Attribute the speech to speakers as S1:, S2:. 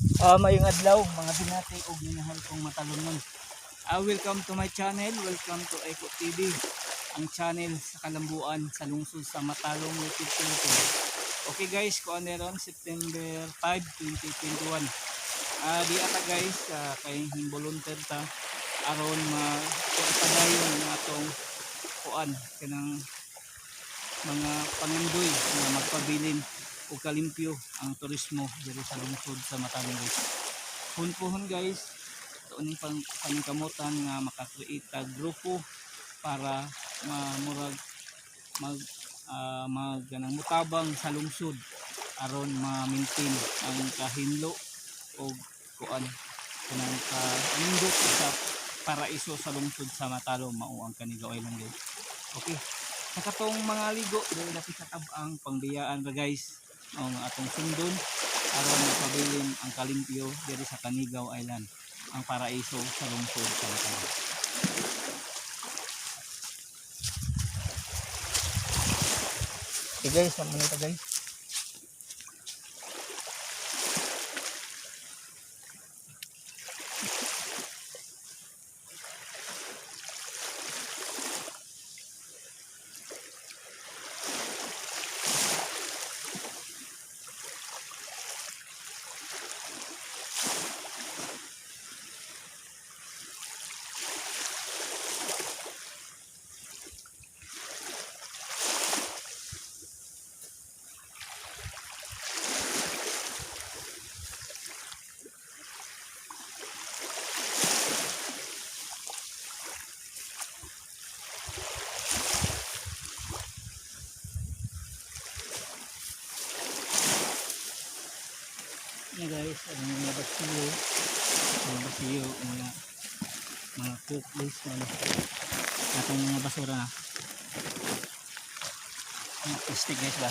S1: Mayong adlaw mga binati og minahal kong matalungon. Welcome to my channel, welcome to Eco TV, ang channel sa kalambuan sa lungsod sa Matalong, Leyte, Philippines. Okay guys, kung ano ron, September 5, 2021. Di ata guys, kay volunteer ta aron padayon ng atong kuan kanang mga pangandoy na magpabilin o kalimpyo ang turismo dito sa lungsod sa Matalong, guys. Hunpuhon guys, ito ning paningkamutan nga makakreate ta grupo para murag ganang mutabang sa lungsod aron ma-maintain ang kahinlo o kuan kanang kanindot sa paraiso sa lungsod sa Matalong, mao ang Canigao Island, guys. Okay, sa katong mga ligo dahil natin katabang pangbiyaan ra guys ang atong sundon aron mapabilin ang kalimpyo diri sa Canigao Island, ang paraiso sa lungsod sa Matalong. Okay guys, naman ito guys. Yan guys, ang mga basiyo, mga cook list na atong mga basura na plastic guys ba.